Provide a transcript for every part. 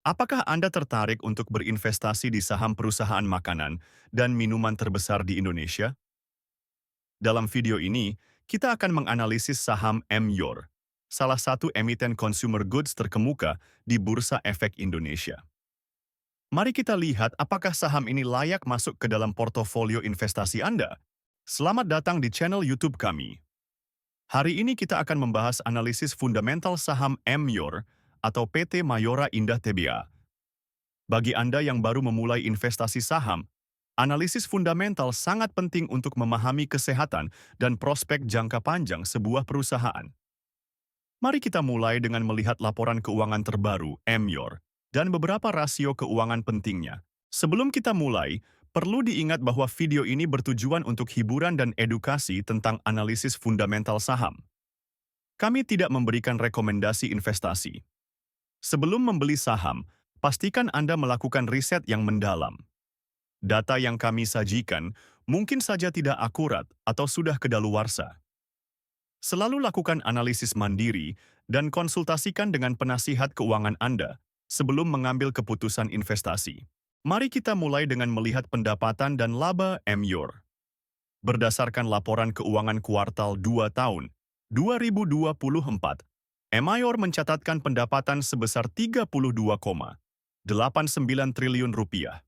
Apakah Anda tertarik untuk berinvestasi di saham perusahaan makanan dan minuman terbesar di Indonesia? Dalam video ini, kita akan menganalisis saham Emyor, salah satu emiten consumer goods terkemuka di Bursa Efek Indonesia. Mari kita lihat apakah saham ini layak masuk ke dalam portofolio investasi Anda. Selamat datang di channel YouTube kami. Hari ini kita akan membahas analisis fundamental saham Emyor atau PT Mayora Indah Tbk. Bagi Anda yang baru memulai investasi saham, analisis fundamental sangat penting untuk memahami kesehatan dan prospek jangka panjang sebuah perusahaan. Mari kita mulai dengan melihat laporan keuangan terbaru, Emyor, dan beberapa rasio keuangan pentingnya. Sebelum kita mulai, perlu diingat bahwa video ini bertujuan untuk hiburan dan edukasi tentang analisis fundamental saham. Kami tidak memberikan rekomendasi investasi. Sebelum membeli saham, pastikan Anda melakukan riset yang mendalam. Data yang kami sajikan mungkin saja tidak akurat atau sudah kedaluarsa. Selalu lakukan analisis mandiri dan konsultasikan dengan penasihat keuangan Anda sebelum mengambil keputusan investasi. Mari kita mulai dengan melihat pendapatan dan laba Emyor. Berdasarkan laporan keuangan kuartal 2 tahun 2024, Emyor mencatatkan pendapatan sebesar 32,89 triliun rupiah.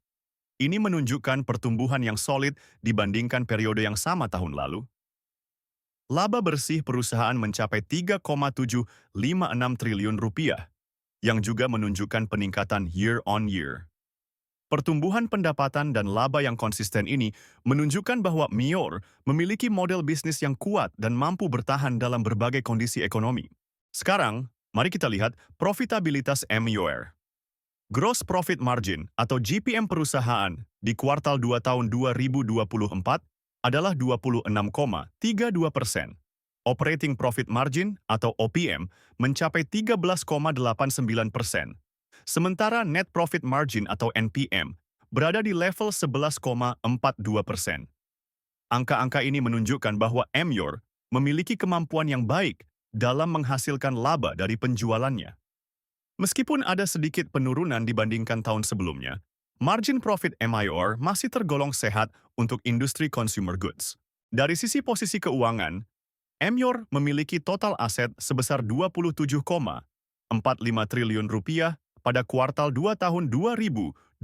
Ini menunjukkan pertumbuhan yang solid dibandingkan periode yang sama tahun lalu. Laba bersih perusahaan mencapai 3,756 triliun rupiah, yang juga menunjukkan peningkatan year on year. Pertumbuhan pendapatan dan laba yang konsisten ini menunjukkan bahwa Emyor memiliki model bisnis yang kuat dan mampu bertahan dalam berbagai kondisi ekonomi. Sekarang, mari kita lihat profitabilitas Emyor. Gross Profit Margin atau GPM perusahaan di kuartal 2 tahun 2024 adalah 26,32%. Operating Profit Margin atau OPM mencapai 13,89%. Sementara Net Profit Margin atau NPM berada di level 11,42%. Angka-angka ini menunjukkan bahwa Emyor memiliki kemampuan yang baik dalam menghasilkan laba dari penjualannya. Meskipun ada sedikit penurunan dibandingkan tahun sebelumnya, margin profit Emyor masih tergolong sehat untuk industri consumer goods. Dari sisi posisi keuangan, Emyor memiliki total aset sebesar 27,45 triliun rupiah pada kuartal 2 tahun 2024.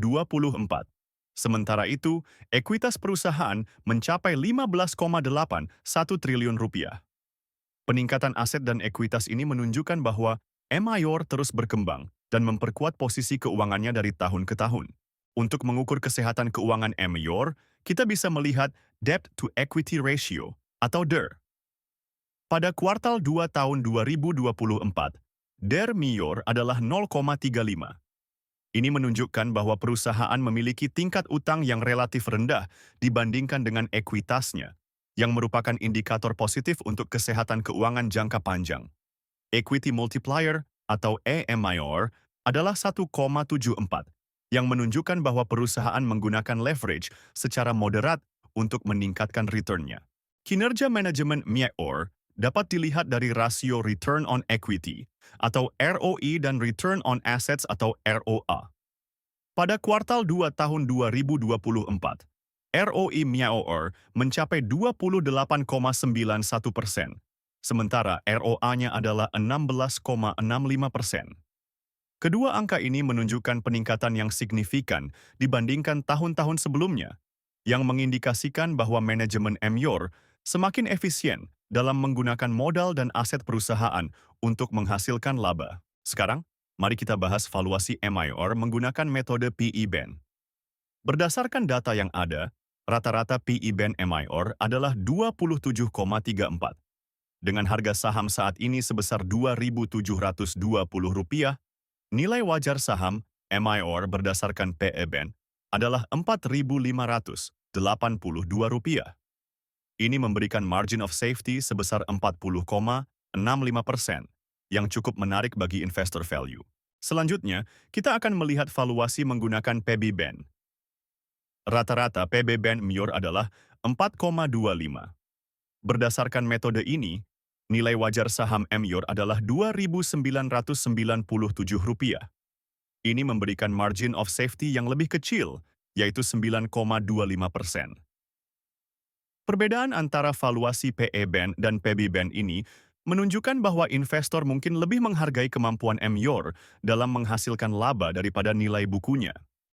Sementara itu, ekuitas perusahaan mencapai 15,81 triliun rupiah. Peningkatan aset dan ekuitas ini menunjukkan bahwa Emyor terus berkembang dan memperkuat posisi keuangannya dari tahun ke tahun. Untuk mengukur kesehatan keuangan Emyor, kita bisa melihat Debt to Equity Ratio atau DER. Pada kuartal 2 tahun 2024, DER Emyor adalah 0,35. Ini menunjukkan bahwa perusahaan memiliki tingkat utang yang relatif rendah dibandingkan dengan ekuitasnya, yang merupakan indikator positif untuk kesehatan keuangan jangka panjang. Equity Multiplier atau EMIR adalah 1,74, yang menunjukkan bahwa perusahaan menggunakan leverage secara moderat untuk meningkatkan return-nya. Kinerja manajemen Emyor dapat dilihat dari rasio Return on Equity atau ROE dan Return on Assets atau ROA. Pada kuartal 2 tahun 2024, ROE Emyor mencapai 28,91%, sementara ROA-nya adalah 16,65%. Kedua angka ini menunjukkan peningkatan yang signifikan dibandingkan tahun-tahun sebelumnya, yang mengindikasikan bahwa manajemen Emyor semakin efisien dalam menggunakan modal dan aset perusahaan untuk menghasilkan laba. Sekarang, mari kita bahas valuasi Emyor menggunakan metode PE-BAN. Berdasarkan data yang ada, rata-rata PE-BAN Emyor adalah 27,34. Dengan harga saham saat ini sebesar Rp2.720, nilai wajar saham Emyor berdasarkan PE-BAN adalah Rp4.582. Ini memberikan margin of safety sebesar 40,65%, yang cukup menarik bagi investor value. Selanjutnya, kita akan melihat valuasi menggunakan PB-BAN. Rata-rata PB-BAN Emyor adalah 4,25. Berdasarkan metode ini, nilai wajar saham Emyor adalah Rp2.997. Ini memberikan margin of safety yang lebih kecil, yaitu 9,25%. Perbedaan antara valuasi PE Band dan PB Band ini menunjukkan bahwa investor mungkin lebih menghargai kemampuan Emyor dalam menghasilkan laba daripada nilai bukunya.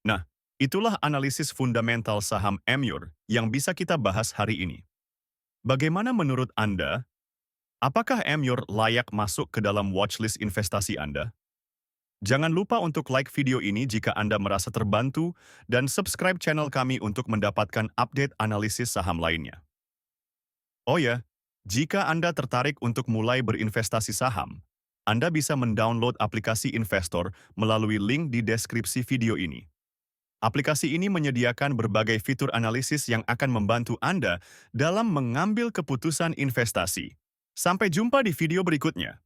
Nah, itulah analisis fundamental saham Emyor yang bisa kita bahas hari ini. Bagaimana menurut Anda? Apakah Emyor layak masuk ke dalam watchlist investasi Anda? Jangan lupa untuk like video ini jika Anda merasa terbantu dan subscribe channel kami untuk mendapatkan update analisis saham lainnya. Oh ya, jika Anda tertarik untuk mulai berinvestasi saham, Anda bisa mendownload aplikasi investor melalui link di deskripsi video ini. Aplikasi ini menyediakan berbagai fitur analisis yang akan membantu Anda dalam mengambil keputusan investasi. Sampai jumpa di video berikutnya.